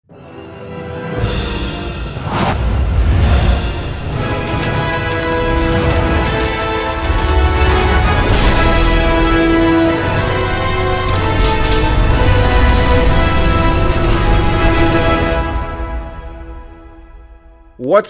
What's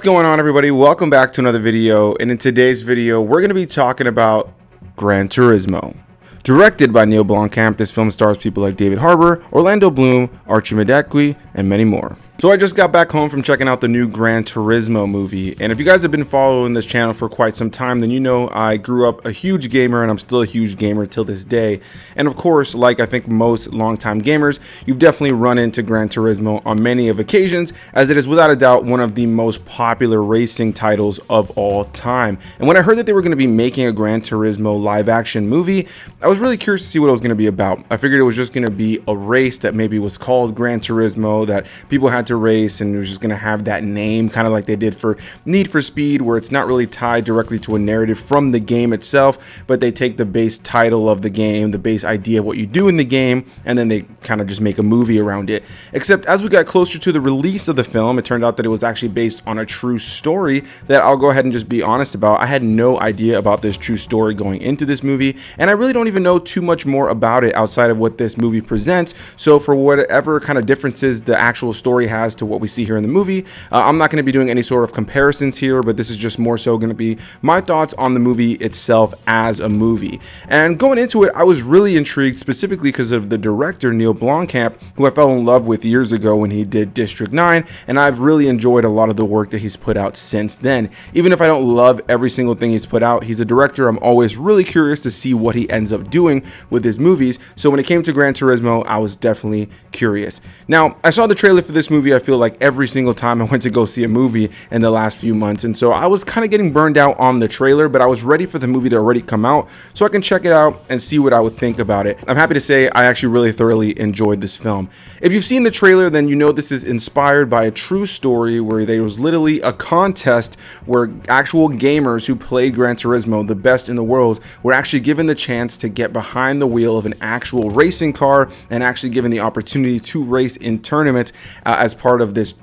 going on, everybody? Welcome back to another video, and in today's video we're going to be talking about Gran Turismo. Directed by Neill Blomkamp, this film stars people like David Harbour, Orlando Bloom, Archie, Madekwe, and many more. So I just got back home from checking out the new Gran Turismo movie, and if you guys have been following this channel for quite some time, then you know I grew up a huge gamer, and I'm still a huge gamer till this day. And of course, like I think most longtime gamers, you've definitely run into Gran Turismo on many of occasions, as it is without a doubt one of the most popular racing titles of all time. And when I heard that they were going to be making a Gran Turismo live action movie, I was really curious to see what it was going to be about. I figured it was just going to be a race that maybe was called Gran Turismo, that people had to race, and it was just going to have that name, kind of like they did for Need for Speed, where it's not really tied directly to a narrative from the game itself, but they take the base title of the game, the base idea of what you do in the game, and then they kind of just make a movie around it. Except as we got closer to the release of the film, it turned out that it was actually based on a true story that I'll go ahead and just be honest about. I had no idea about this true story going into this movie, and I really don't even know too much more about it outside of what this movie presents. So for whatever kind of differences the actual story has to what we see here in the movie, I'm not going to be doing any sort of comparisons here, but this is just more so going to be my thoughts on the movie itself as a movie. And going into it, I was really intrigued, specifically because of the director Neill Blomkamp, who I fell in love with years ago when he did District 9, and I've really enjoyed a lot of the work that he's put out since then. Even if I don't love every single thing he's put out, he's a director I'm always really curious to see what he ends up doing with his movies. So when it came to Gran Turismo, I was definitely curious. Now, I saw the trailer for this movie, I feel like every single time I went to go see a movie in the last few months, and so I was kind of getting burned out on the trailer, but I was ready for the movie to already come out so I can check it out and see what I would think about it. I'm happy to say I actually really thoroughly enjoyed this film. If you've seen the trailer, then you know this is inspired by a true story where there was literally a contest where actual gamers who played Gran Turismo, the best in the world, were actually given the chance to get behind the wheel of an actual racing car and actually given the opportunity to race in tournaments as part of this,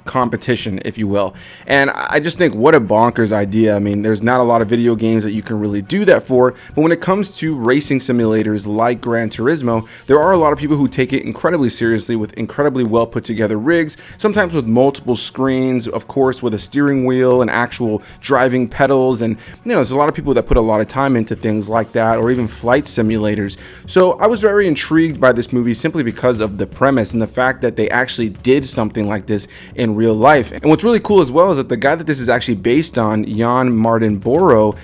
competition, if you will. And I just think what a bonkers idea. I mean, there's not a lot of video games that you can really do that for, but when it comes to racing simulators like Gran Turismo, there are a lot of people who take it incredibly seriously with incredibly well put together rigs, sometimes with multiple screens, of course with a steering wheel and actual driving pedals, and there's a lot of people that put a lot of time into things like that, or even flight simulators. So I was very intrigued by this movie simply because of the premise and the fact that they actually did something like this in real life. And what's really cool as well is that the guy that this is actually based on, Jan Mardenborough,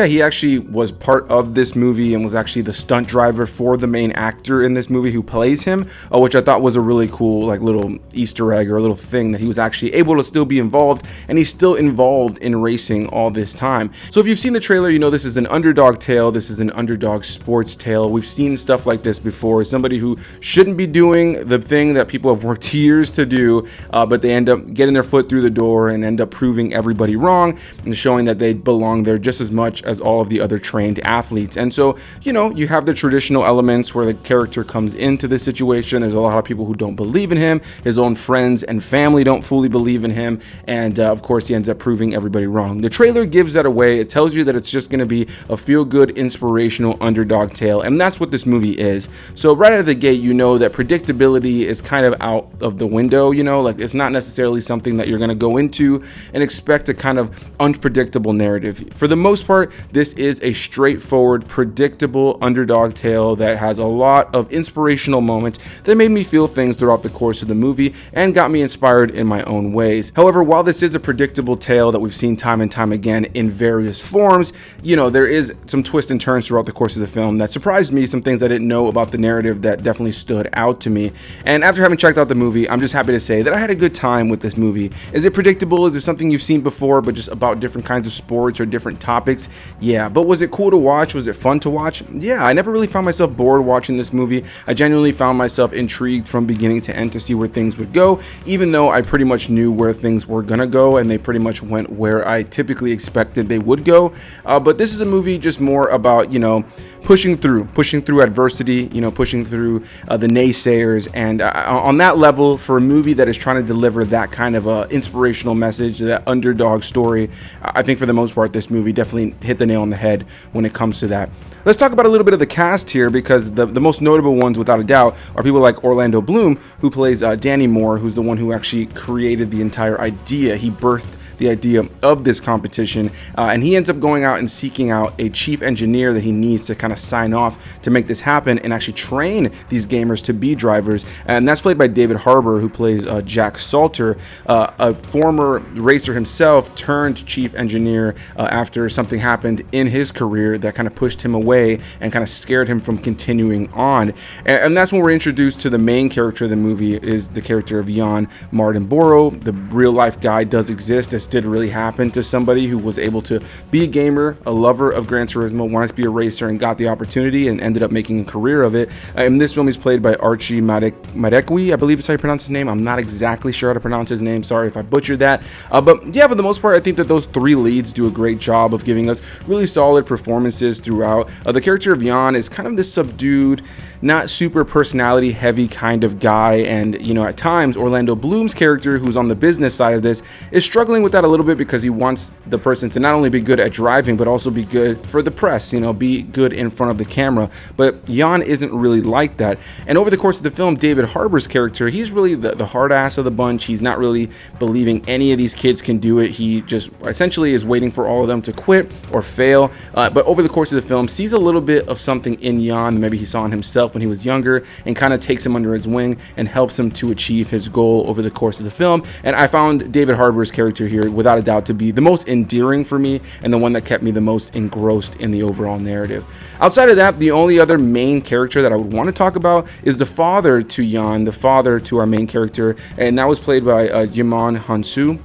he actually was part of this movie and was actually the stunt driver for the main actor in this movie who plays him, which I thought was a really cool little Easter egg or a little thing that he was actually able to still be involved, and he's still involved in racing all this time. So if you've seen the trailer, you know this is an underdog tale. This is an underdog sports tale. We've seen stuff like this before. Somebody who shouldn't be doing the thing that people have worked years to do, but they end up getting their foot through the door and end up proving everybody wrong and showing that they belong there just as much as all of the other trained athletes. And so, you have the traditional elements where the character comes into this situation. There's a lot of people who don't believe in him. His own friends and family don't fully believe in him. And of course, he ends up proving everybody wrong. The trailer gives that away. It tells you that it's just going to be a feel-good, inspirational underdog tale. And that's what this movie is. So right out of the gate, you know that predictability is kind of out of the window. It's not necessarily something that you're going to go into and expect a kind of unpredictable narrative. For the most part, this is a straightforward, predictable underdog tale that has a lot of inspirational moments that made me feel things throughout the course of the movie and got me inspired in my own ways. However, while this is a predictable tale that we've seen time and time again in various forms, there is some twists and turns throughout the course of the film that surprised me, some things I didn't know about the narrative that definitely stood out to me. And after having checked out the movie, I'm just happy to say that I had a good time with this movie. Is it predictable? Is it something you've seen before, but just about different kinds of sports or different topics? Yeah, but was it cool to watch? Was it fun to watch? Yeah, I never really found myself bored watching this movie. I genuinely found myself intrigued from beginning to end to see where things would go, even though I pretty much knew where things were gonna go, and they pretty much went where I typically expected they would go. But this is a movie just more about, you know, pushing through adversity, you know, pushing through the naysayers, and on that level, for a movie that is trying to deliver that kind of inspirational message, that underdog story, I think for the most part this movie definitely hit the nail on the head when it comes to that. Let's talk about a little bit of the cast here, because the most notable ones without a doubt are people like Orlando Bloom, who plays Danny Moore, who's the one who actually created the entire idea. He birthed the idea of this competition, and he ends up going out and seeking out a chief engineer that he needs to kind of sign off to make this happen and actually train these gamers to be drivers, and that's played by David Harbour, who plays Jack Salter, a former racer himself turned chief engineer after something happened in his career that kind of pushed him away and kind of scared him from continuing on. And that's when we're introduced to the main character of the movie, is the character of Jan Mardenborough. The real life guy does exist. This did really happen to somebody who was able to be a gamer, a lover of Gran Turismo, wanted to be a racer, and got the opportunity and ended up making a career of it. In this film, he's played by Archie Madekwe, I believe is how you pronounce his name. I'm not exactly sure how to pronounce his name. Sorry if I butchered that. But yeah, for the most part, I think that those three leads do a great job of giving us really solid performances throughout. The character of Jan is kind of this subdued, not super personality heavy kind of guy, and you know, at times Orlando Bloom's character, who's on the business side of this, is struggling with that a little bit, because he wants the person to not only be good at driving but also be good for the press, you know, be good in front of the camera. But Jan isn't really like that, and over the course of the film, David Harbour's character, he's really the hard ass of the bunch. He's not really believing any of these kids can do it. He just essentially is waiting for all of them to quit or fail, but over the course of the film sees a little bit of something in Jan that maybe he saw in himself when he was younger, and kind of takes him under his wing and helps him to achieve his goal over the course of the film. And I found David Harbour's character here without a doubt to be the most endearing for me, and the one that kept me the most engrossed in the overall narrative. Outside of that, the only other main character that I would want to talk about is the father to Jan, the father to our main character, and that was played by Jimon Hansu,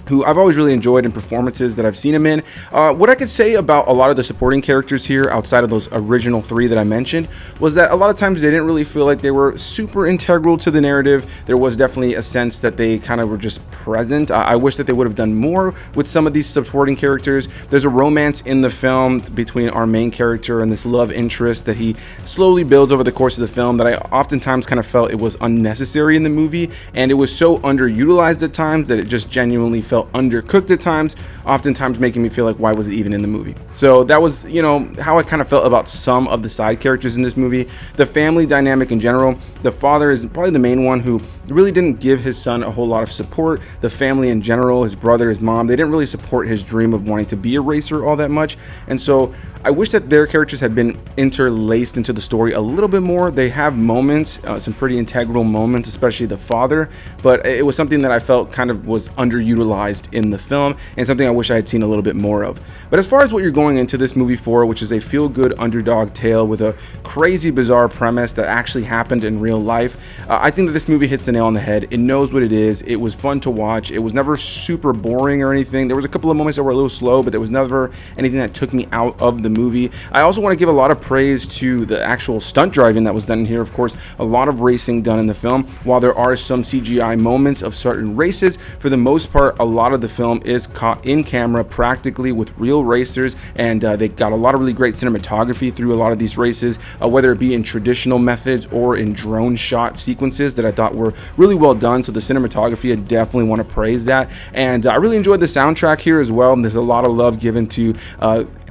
who I've always really enjoyed in performances that I've seen him in. What I could say about a lot of the supporting characters here, outside of those original three that I mentioned, was that a lot of times they didn't really feel like they were super integral to the narrative. There was definitely a sense that they kind of were just present. I wish that they would have done more with some of these supporting characters. There's a romance in the film between our main character and this love interest that he slowly builds over the course of the film, that I oftentimes kind of felt it was unnecessary in the movie, and it was so underutilized at times that it just genuinely felt undercooked at times, oftentimes making me feel like, why was it even in the movie? So that was, you know, how I kind of felt about some of the side characters in this movie. The family dynamic in general, the father is probably the main one who really didn't give his son a whole lot of support. The family in general, his brother, his mom, they didn't really support his dream of wanting to be a racer all that much. And so I wish that their characters had been interlaced into the story a little bit more. They have moments, some pretty integral moments, especially the father, but it was something that I felt kind of was underutilized in the film, and something I wish I had seen a little bit more of. But as far as what you're going into this movie for, which is a feel-good underdog tale with a crazy bizarre premise that actually happened in real life, I think that this movie hits the nail on the head. It knows what it is. It was fun to watch. It was never super boring or anything. There was a couple of moments that were a little slow, but there was never anything that took me out of the movie. I also want to give a lot of praise to the actual stunt driving that was done here. Of course, a lot of racing done in the film. While there are some CGI moments of certain races, for the most part, a lot of the film is caught in camera practically with real racers, and they got a lot of really great cinematography through a lot of these races, whether it be in traditional methods or in drone shot sequences that I thought were really well done. So the cinematography, I definitely want to praise that. And I really enjoyed the soundtrack here as well, and there's a lot of love given to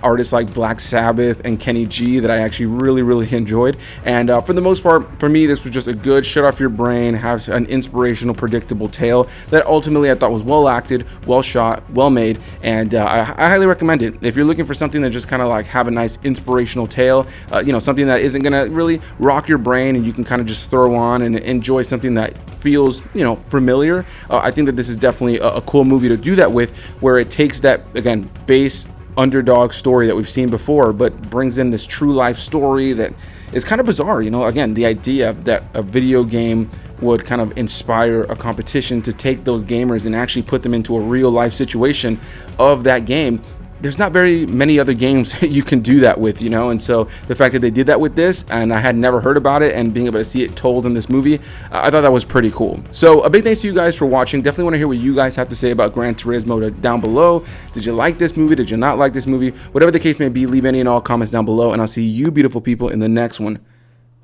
artists like Black Sabbath and Kenny G that I actually really enjoyed. And for the most part, for me, this was just a good shut off your brain, have an inspirational, predictable tale that ultimately I thought was well acted, well shot, well made, and I highly recommend it. If you're looking for something that just kind of like have a nice inspirational tale, you know, something that isn't gonna really rock your brain and you can kind of just throw on and enjoy something that feels, you know, familiar, I think that this is definitely a cool movie to do that with, where it takes that, again, base underdog story that we've seen before, but brings in this true life story that is kind of bizarre. You know, again, the idea that a video game would kind of inspire a competition to take those gamers and actually put them into a real life situation of that game. There's not very many other games you can do that with, you know, and so the fact that they did that with this, and I had never heard about it, and being able to see it told in this movie, I thought that was pretty cool. So a big thanks to you guys for watching. Definitely want to hear what you guys have to say about Gran Turismo down below. Did you like this movie? Did you not like this movie? Whatever the case may be, leave any and all comments down below, and I'll see you beautiful people in the next one.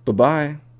Bye-bye.